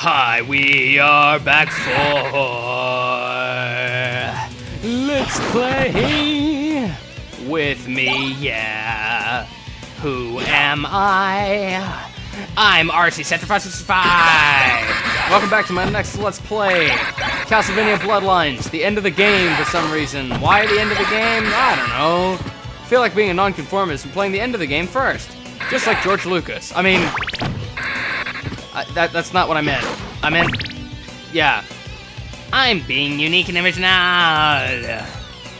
Hi, we are back for Let's Play with me, yeah. Who am I? I'm RC Sacrifice 65. Welcome back to my next Let's Play, CastleVania Bloodlines. The end of the game for some reason. Why the end of the game? I don't know. I feel like being a nonconformist and playing the end of the game first, just like George Lucas. I mean, that's not what I meant. I meant, yeah. I'm being unique and original.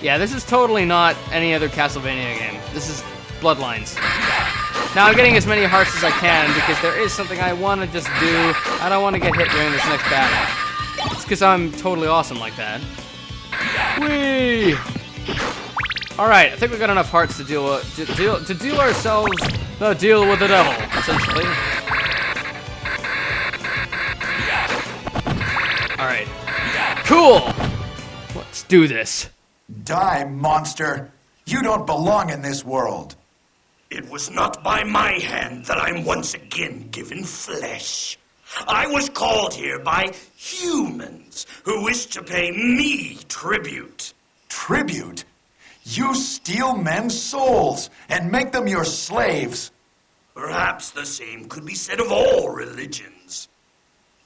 Yeah, this is totally not any other CastleVania game. This is Bloodlines. Now I'm getting as many hearts as I can because there is something I want to just do. I don't want to get hit during this next battle. It's because I'm totally awesome like that. Whee! Alright, I think we've got enough hearts to deal with the devil, essentially. Alright. Cool! Let's do this. Die, monster! You don't belong in this world. It was not by my hand that I'm once again given flesh. I was called here by humans who wish to pay me tribute. Tribute? You steal men's souls and make them your slaves. Perhaps the same could be said of all religions.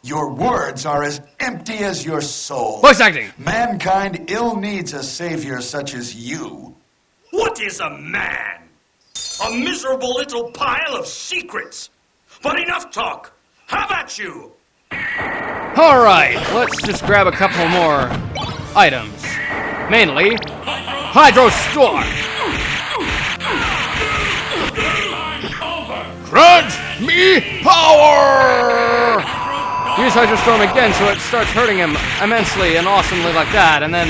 Your words are as empty as your soul. Voice acting! Mankind ill needs a savior such as you. What is a man? A miserable little pile of secrets. But enough talk. Have at you! Alright, let's just grab a couple more items. Mainly, Hydro Storm. Grant me power! Use Hydro Storm again so it starts hurting him immensely and awesomely like that, and then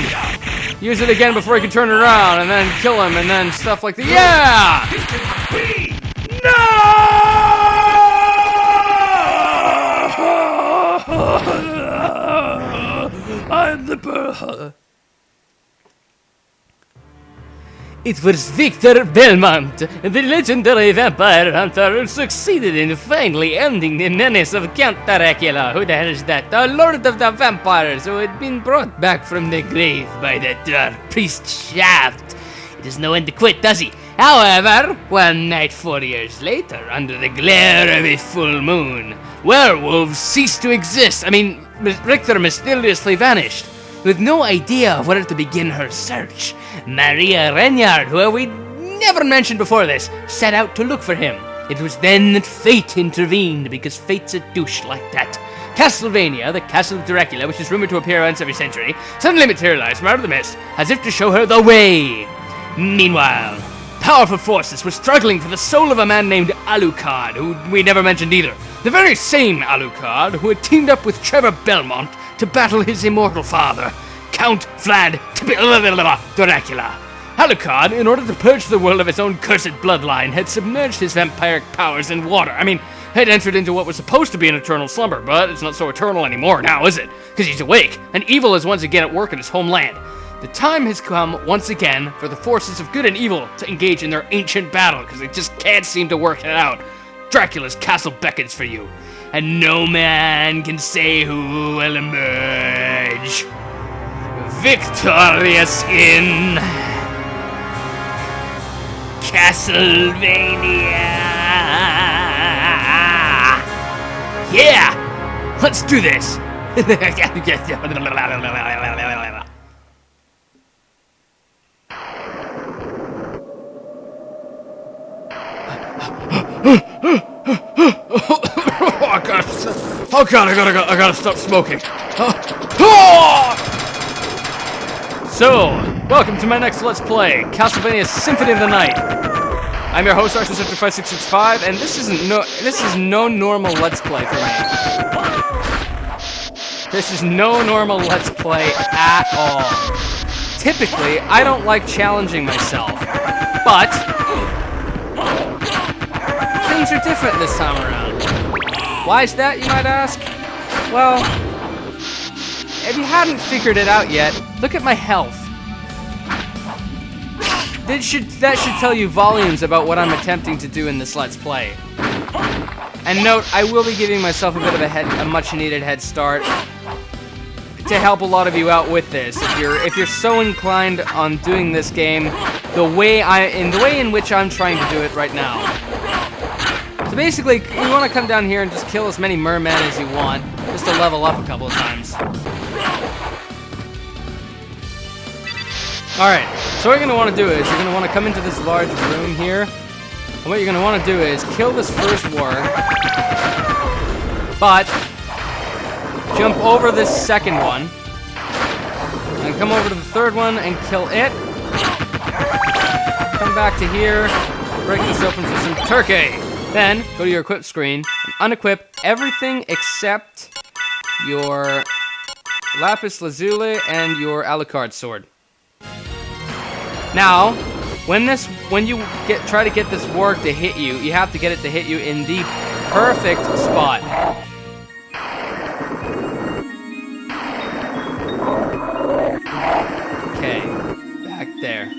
use it again before he can turn it around, and then kill him, and then stuff like that. Yeah! No! I'm the It was Victor Belmont, the legendary vampire hunter who succeeded in finally ending the menace of Count Dracula. Who the hell is that? The Lord of the Vampires, who had been brought back from the grave by the dark priest Shaft. He does no end to quit, does he? However, one night 4 years later, under the glare of a full moon, werewolves ceased to exist. Richter mysteriously vanished. With no idea of where to begin her search, Maria Renyard, who we never mentioned before this, set out to look for him. It was then that fate intervened, because fate's a douche like that. CastleVania, the Castle of Dracula, which is rumored to appear once every century, suddenly materialized from out of the mist, as if to show her the way. Meanwhile, powerful forces were struggling for the soul of a man named Alucard, who we never mentioned either. The very same Alucard who had teamed up with Trevor Belmont to battle his immortal father, Count Vlad Dracula. Alucard, in order to purge the world of its own cursed bloodline, had submerged his vampiric powers in water. Had entered into what was supposed to be an eternal slumber, but it's not so eternal anymore now, is it? Because he's awake, and evil is once again at work in his homeland. The time has come, once again, for the forces of good and evil to engage in their ancient battle, because they just can't seem to work it out. Dracula's castle beckons for you, and no man can say who will emerge victorious in CastleVania. Yeah! Let's do this! Oh god, I gotta stop smoking. So, welcome to my next Let's Play, Castlevania Symphony of the Night. I'm your host, RC 5665, and this is no normal Let's Play for me. This is no normal Let's Play at all. Typically, I don't like challenging myself, but things are different this time around. Why is that, you might ask? Well, if you hadn't figured it out yet, look at my health. That should tell you volumes about what I'm attempting to do in this Let's Play. And note, I will be giving myself a bit of a much-needed head start to help a lot of you out with this. If you're so inclined on doing this game the way in which I'm trying to do it right now. So basically, you want to come down here and just kill as many mermen as you want, just to level up a couple of times. Alright, so what you're going to want to do is, you're going to want to come into this large room here, and what you're going to want to do is kill this first warg, but jump over this second one, and come over to the third one and kill it. Come back to here, break this open for some turkey. Then, go to your equip screen, and unequip everything except your lapis lazuli and your Alucard sword. Now, when you try to get this warg to hit you, you have to get it to hit you in the perfect spot. Okay, back there.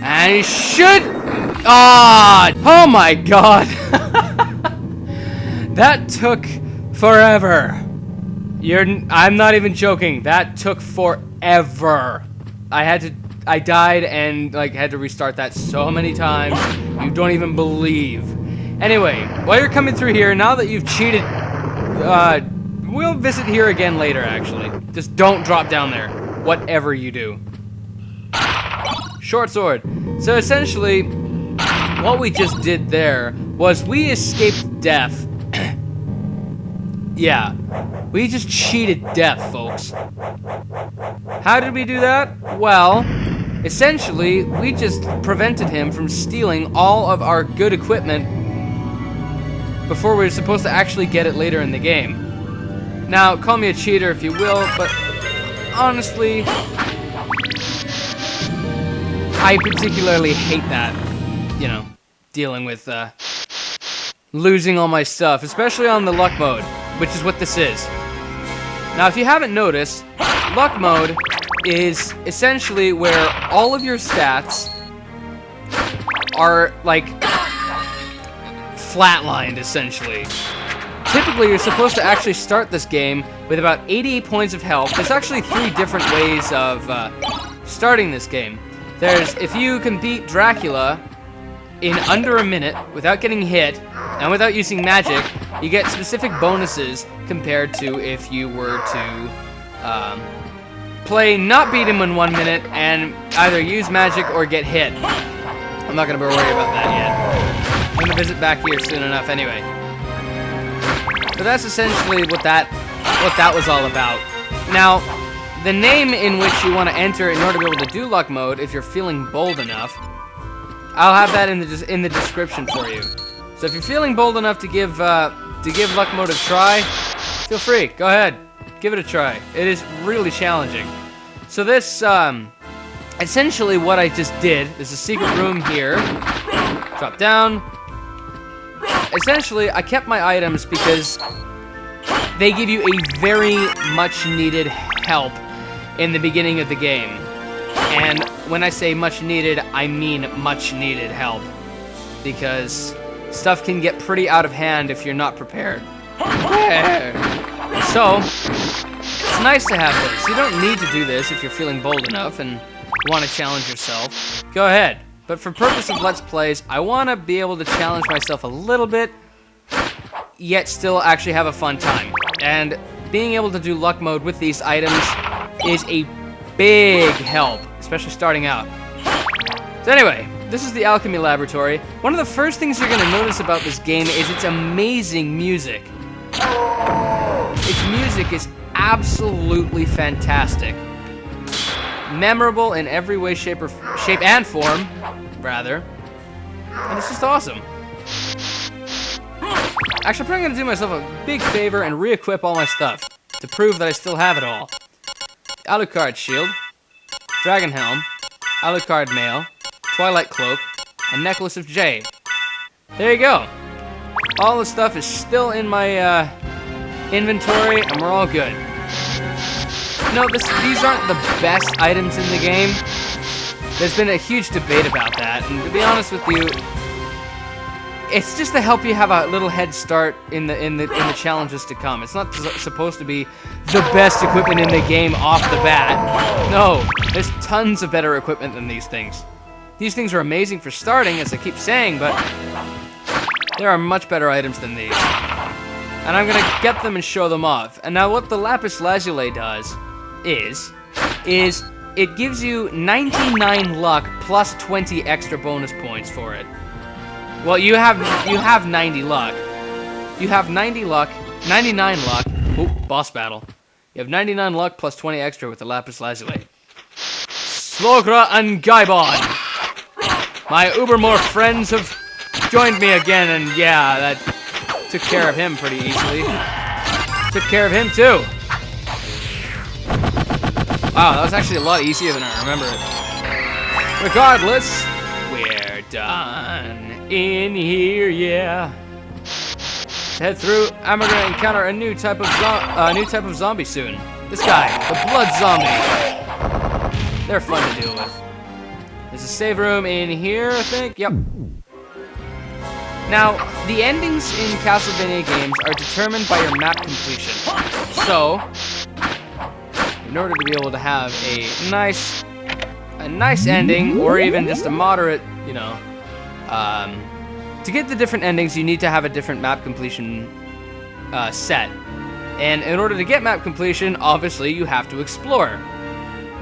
And he should. Oh my god! That took forever. I'm not even joking. That took forever. I died and had to restart that so many times. You don't even believe. Anyway, while you're coming through here, now that you've cheated, we'll visit here again later, actually. Just don't drop down there, whatever you do. Short sword. So essentially, what we just did there was we escaped death. Yeah, we just cheated death, folks. How did we do that? Well, essentially, we just prevented him from stealing all of our good equipment before we were supposed to actually get it later in the game. Now, call me a cheater if you will, but honestly, I particularly hate that, dealing with losing all my stuff, especially on the luck mode, which is what this is. Now, if you haven't noticed, luck mode is essentially where all of your stats are, flatlined, essentially. Typically, you're supposed to actually start this game with about 88 points of health. There's actually 3 different ways of starting this game. There's, if you can beat Dracula in under a minute without getting hit and without using magic, you get specific bonuses compared to if you were to not beat him in 1 minute and either use magic or get hit. I'm not going to worry about that yet. I'm going to visit back here soon enough anyway. But that's essentially what that was all about. Now, the name in which you want to enter in order to be able to do luck mode, if you're feeling bold enough, I'll have that in the description for you. So if you're feeling bold enough to give luck mode a try, feel free. Go ahead, give it a try. It is really challenging. So this, essentially what I just did, there's a secret room here. Drop down. Essentially, I kept my items because they give you a very much needed help in the beginning of the game. And when I say much needed, I mean much needed help. Because stuff can get pretty out of hand if you're not prepared. So, it's nice to have this. You don't need to do this if you're feeling bold enough and want to challenge yourself. Go ahead. But for purpose of Let's Plays, I want to be able to challenge myself a little bit, yet still actually have a fun time. And being able to do luck mode with these items is a big help, especially starting out. So anyway, this is the Alchemy Laboratory. One of the first things you're going to notice about this game is its amazing music. Its music is absolutely fantastic. Memorable in every way, shape and form, rather. And it's just awesome. Actually, I'm probably going to do myself a big favor and re-equip all my stuff to prove that I still have it all. Alucard Shield, Dragon Helm, Alucard Mail, Twilight Cloak, and Necklace of Jade. There you go. All the stuff is still in my inventory, and we're all good. No, these aren't the best items in the game. There's been a huge debate about that, and to be honest with you, it's just to help you have a little head start in the challenges to come. It's not supposed to be the best equipment in the game off the bat. No, there's tons of better equipment than these things. These things are amazing for starting, as I keep saying, but there are much better items than these. And I'm gonna get them and show them off. And now what the lapis lazuli does is it gives you 99 luck plus 20 extra bonus points for it. Well, you have 90 luck. You have 90 luck, 99 luck. Ooh, boss battle. You have 99 luck plus 20 extra with the lapis lazuli. Slogra and Gaibon. My Ubermore friends have joined me again, and yeah, that took care of him pretty easily. Took care of him too. Wow, that was actually a lot easier than I remember it. Regardless, we're done in here, yeah. Head through. I'm gonna encounter a new type of zombie soon. This guy, the blood zombie. They're fun to deal with. There's a save room in here, I think. Yep. Now, the endings in CastleVania games are determined by your map completion. So, in order to be able to have a nice ending, or even just a moderate, you know, to get the different endings, you need to have a different map completion set. And in order to get map completion, obviously, you have to explore.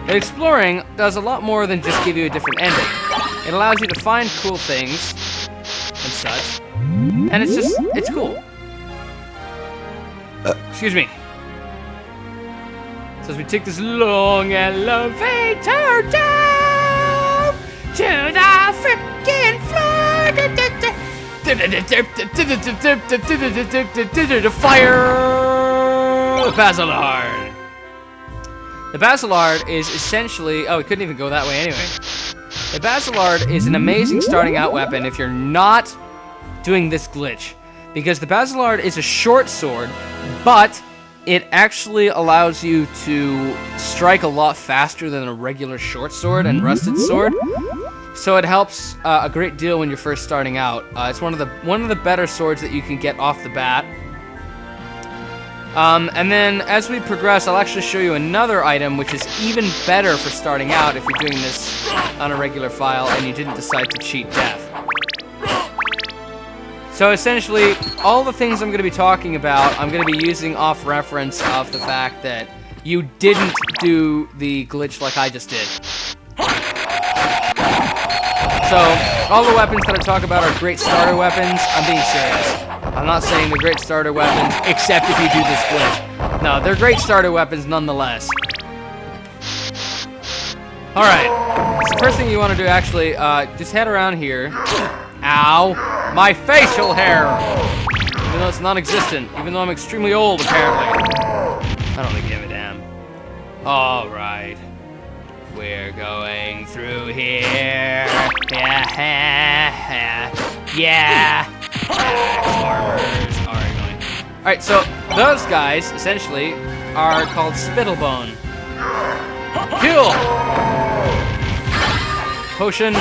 And exploring does a lot more than just give you a different ending. It allows you to find cool things and such. And it's cool. Excuse me. So as we take this long elevator down to the frickin' floor. The fire! The Basilard. The Basilard is essentially... Oh, we couldn't even go that way anyway. The Basilard is an amazing starting out weapon if you're not doing this glitch. Because the Basilard is a short sword, but it actually allows you to strike a lot faster than a regular short sword and rusted sword. So it helps a great deal when you're first starting out. It's one of the better swords that you can get off the bat. And then as we progress, I'll actually show you another item which is even better for starting out if you're doing this on a regular file and you didn't decide to cheat death. So essentially, all the things I'm going to be talking about, I'm going to be using off reference of the fact that you didn't do the glitch like I just did. So, all the weapons that I talk about are great starter weapons. I'm being serious. I'm not saying they're great starter weapons, except if you do this glitch. No, they're great starter weapons nonetheless. Alright, so first thing you want to do actually, just head around here. Ow! My facial hair! Even though it's non-existent, even though I'm extremely old, apparently. I don't really give a damn. Alright. We're going through here. Yeah. Farmers are going. Alright, so those guys, essentially, are called Spittlebone. Kill! Potion.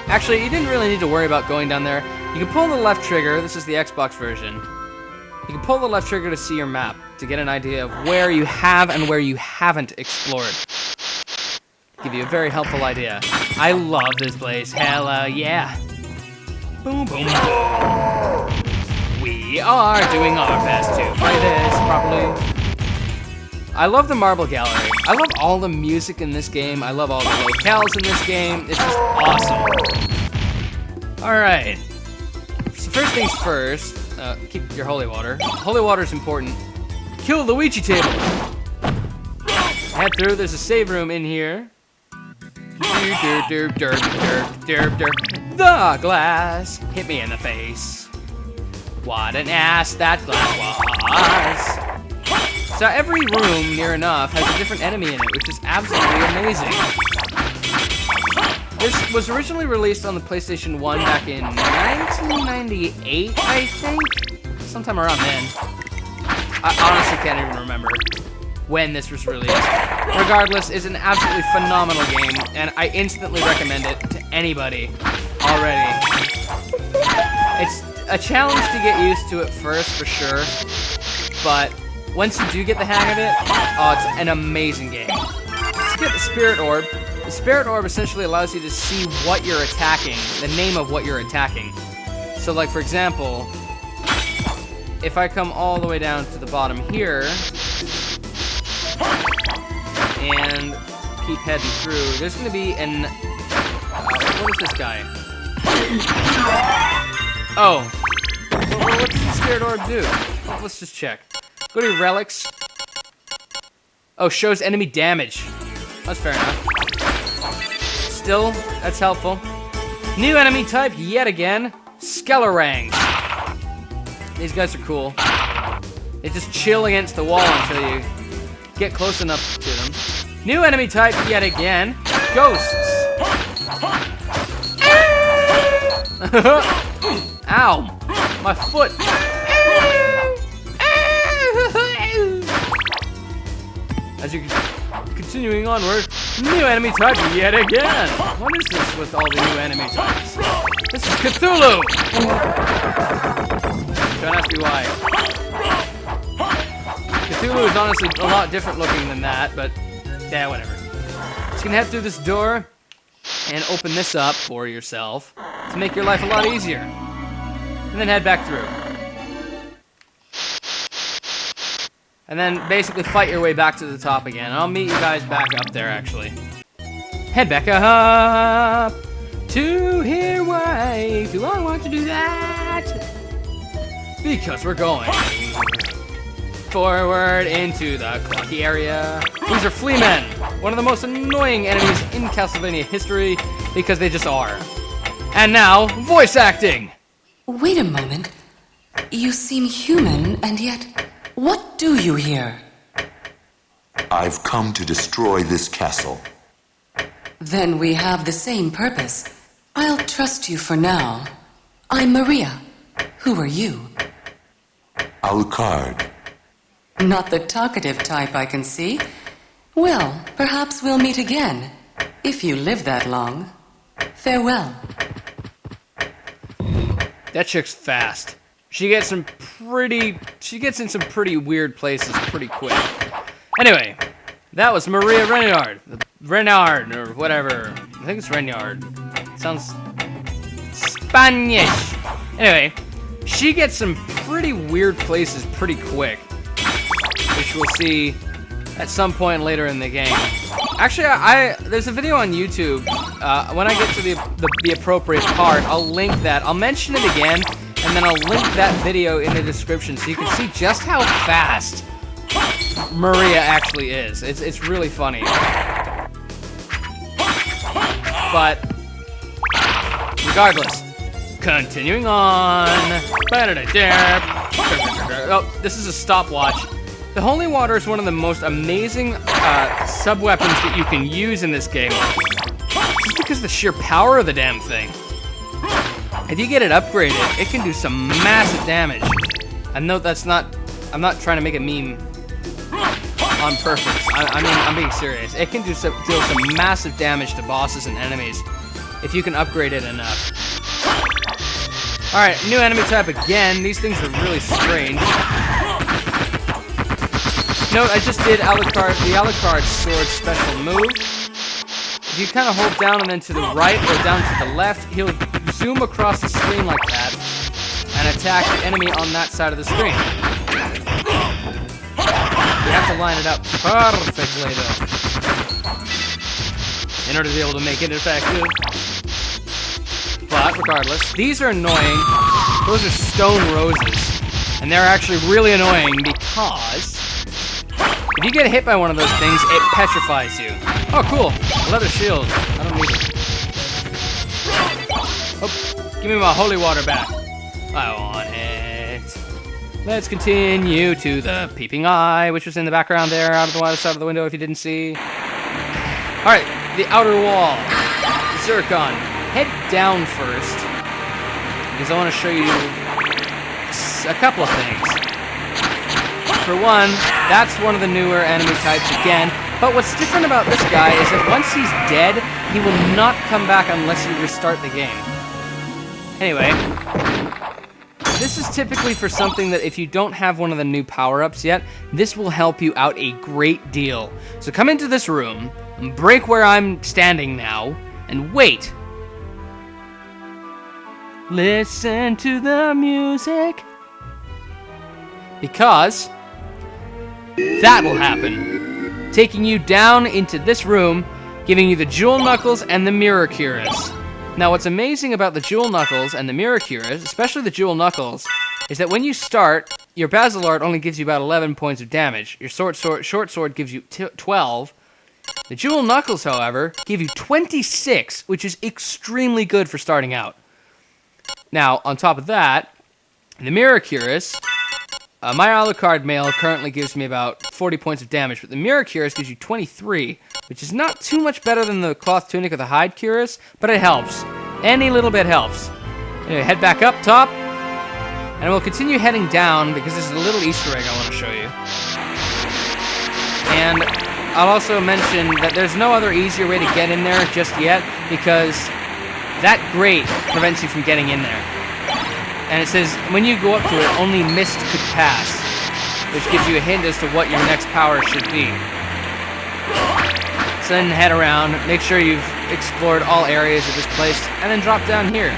Actually, you didn't really need to worry about going down there. You can pull the left trigger. This is the Xbox version. You can pull the left trigger to see your map, to get an idea of where you have and where you haven't explored. Give you a very helpful idea. I love this place. Hella yeah. Boom, boom, boom. We are doing our best to play this properly. I love the marble gallery. I love all the music in this game. I love all the locales in this game. It's just awesome. Alright. So first things first, keep your holy water. Holy water is important. Kill the Ouija table. Head through, there's a save room in here. The glass hit me in the face. What an ass that glass was. So every room, near enough, has a different enemy in it, which is absolutely amazing. This was originally released on the PlayStation 1 back in 1998, I think? Sometime around then. I honestly can't even remember when this was released. Regardless, it's an absolutely phenomenal game, and I instantly recommend it to anybody already. a challenge to get used to it first, for sure. But once you do get the hang of it, oh, it's an amazing game. Let's get the Spirit Orb. The Spirit Orb essentially allows you to see what you're attacking, the name of what you're attacking. So, like, for example, if I come all the way down to the bottom here and keep heading through, there's going to be an... what is this guy? Oh. What's the Spirit Orb do? Well, let's just check. Go to Relics. Oh, shows enemy damage. That's fair enough. Still, that's helpful. New enemy type yet again. Skelerang. These guys are cool. They just chill against the wall until you get close enough to them. New enemy type yet again. Ghosts. Ow! My foot! As you continuing onward, new enemy type yet again! What is this with all the new enemy types? This is Cthulhu! Don't ask me why. Cthulhu is honestly a lot different looking than that, but yeah, whatever. So you can head through this door and open this up for yourself to make your life a lot easier. And then head back through. And then basically fight your way back to the top again. I'll meet you guys back up there, actually. Head back up to here. Why do I want to do that? Because we're going forward into the clocky area. These are flea men, one of the most annoying enemies in CastleVania history, because they just are. And now, voice acting! Wait a moment. You seem human, and yet, what do you here? I've come to destroy this castle. Then we have the same purpose. I'll trust you for now. I'm Maria. Who are you? Alucard. Not the talkative type, I can see. Well, perhaps we'll meet again, if you live that long. Farewell. That chick's fast. She gets in some pretty weird places pretty quick. Anyway, that was Maria Renard. Renard, or whatever. I think it's Renard. Sounds Spanish. Anyway, she gets some pretty weird places pretty quick, which we'll see at some point later in the game. Actually, there's a video on YouTube. When I get to the appropriate part, I'll link that. I'll mention it again, and then I'll link that video in the description so you can see just how fast Maria actually is. It's really funny. But regardless, continuing on. Oh, this is a stopwatch. The Holy Water is one of the most amazing sub-weapons that you can use in this game. Just because of the sheer power of the damn thing. If you get it upgraded, it can do some massive damage. And note that's not... I'm not trying to make a meme on purpose. I mean, I'm being serious. It can deal some massive damage to bosses and enemies if you can upgrade it enough. Alright, new enemy type again. These things are really strange. Note, I just did the Alucard sword special move. If you kind of hold down and then to the right or down to the left, he'll zoom across the screen like that and attack the enemy on that side of the screen. You have to line it up perfectly, though, in order to be able to make it effective. But regardless, these are annoying. Those are stone roses, and they're actually really annoying because if you get hit by one of those things, it petrifies you. Oh, cool. A leather shield. I don't need it. Oh, give me my holy water back. I want it. Let's continue to the peeping eye, which was in the background there, out of the other side of the window if you didn't see. Alright, the outer wall. Zircon. Head down first, because I want to show you a couple of things. For one, that's one of the newer enemy types again, but what's different about this guy is that once he's dead, he will not come back unless you restart the game. Anyway, this is typically for something that if you don't have one of the new power-ups yet, this will help you out a great deal. So come into this room, and break where I'm standing now, and wait. Listen to the music. Because that will happen. Taking you down into this room, giving you the Jewel Knuckles and the Mirror Cuirass. Now, what's amazing about the Jewel Knuckles and the Mirror Cuirass, especially the Jewel Knuckles, is that when you start, your Basilard only gives you about 11 points of damage. Your short sword gives you 12. The Jewel Knuckles, however, give you 26, which is extremely good for starting out. Now, on top of that, the Mirror Cuirass, my Alucard mail currently gives me about 40 points of damage, but the Mirror Cuirass gives you 23, which is not too much better than the Cloth Tunic or the Hide Cuirass, but it helps. Any little bit helps. Anyway, head back up top, and we'll continue heading down, because this is a little Easter egg I want to show you. And I'll also mention that there's no other easier way to get in there just yet, because that grate prevents you from getting in there. And it says, when you go up to it, only mist could pass, which gives you a hint as to what your next power should be. So then head around, make sure you've explored all areas of this place, and then drop down here.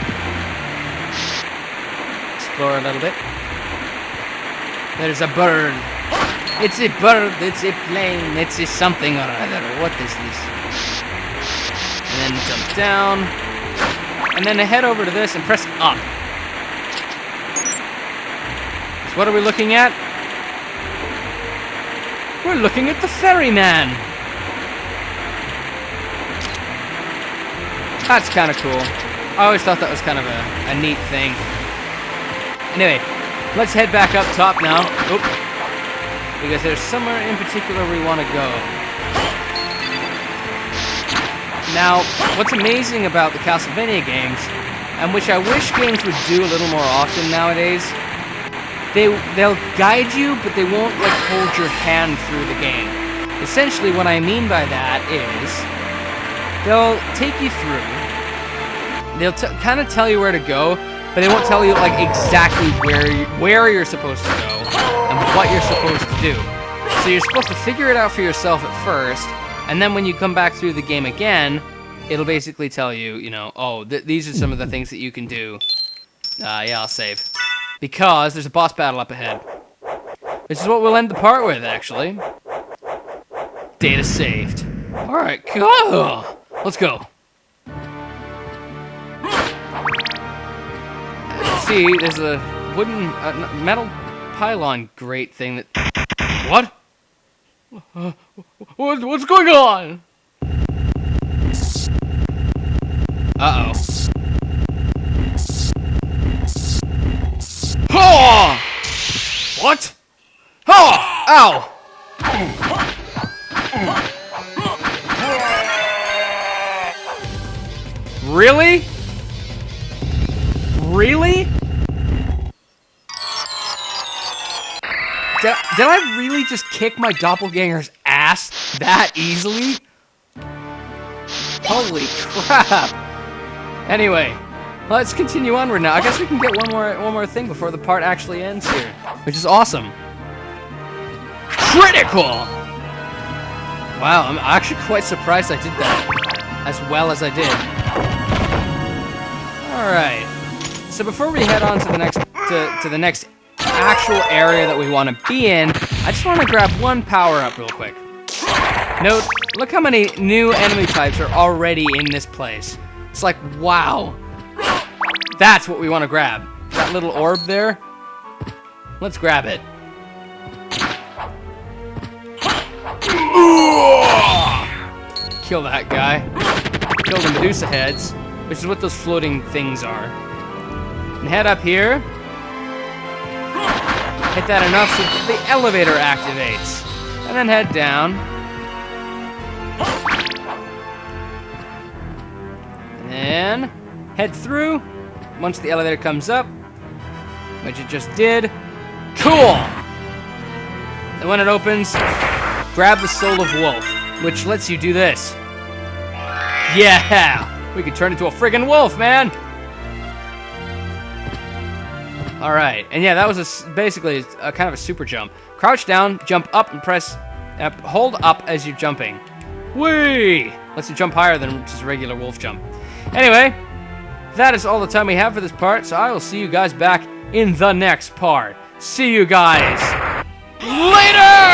Explore a little bit. There's a bird. It's a bird, it's a plane, it's a something or other. What is this? And then jump down. And then head over to this and press up. So what are we looking at? We're looking at the ferryman. That's kind of cool. I always thought that was kind of a neat thing. Anyway, let's head back up top now. Oop. Because there's somewhere in particular we want to go. Now, what's amazing about the CastleVania games, and which I wish games would do a little more often nowadays, they'll guide you, but they won't like hold your hand through the game. Essentially, what I mean by that is, they'll take you through. They'll kind of tell you where to go, but they won't tell you like exactly where you're supposed to go and what you're supposed to do. So you're supposed to figure it out for yourself at first, and then when you come back through the game again, it'll basically tell you, you know, oh, these are some of the things that you can do. Yeah, I'll save. Because there's a boss battle up ahead. This is what we'll end the part with, actually. Data saved. Alright, cool. Let's go. See, there's a wooden, metal pylon grate thing that... What? What's going on? Uh-oh. Oh! What? Oh! Ow! Really? Really? Did I really just kick my doppelganger's ass that easily? Holy crap! Anyway, let's continue onward now. I guess we can get one more thing before the part actually ends here, which is awesome. Critical! Wow, I'm actually quite surprised I did that as well as I did. All right. So before we head on to the next actual area that we want to be in, I just want to grab one power-up real quick. Note, look how many new enemy types are already in this place. It's like, wow. That's what we want to grab. That little orb there. Let's grab it. Kill that guy. Kill the Medusa heads, which is what those floating things are. And head up here. Hit that enough so the elevator activates. And then head down. And then head through once the elevator comes up, which it just did. Cool! And when it opens, grab the Soul of Wolf, which lets you do this. Yeah! We can turn into a friggin' wolf, man! Alright, and yeah, that was basically a kind of a super jump. Crouch down, jump up, and press... hold up as you're jumping. Whee! Lets you jump higher than just a regular wolf jump. Anyway, that is all the time we have for this part, so I will see you guys back in the next part. See you guys later!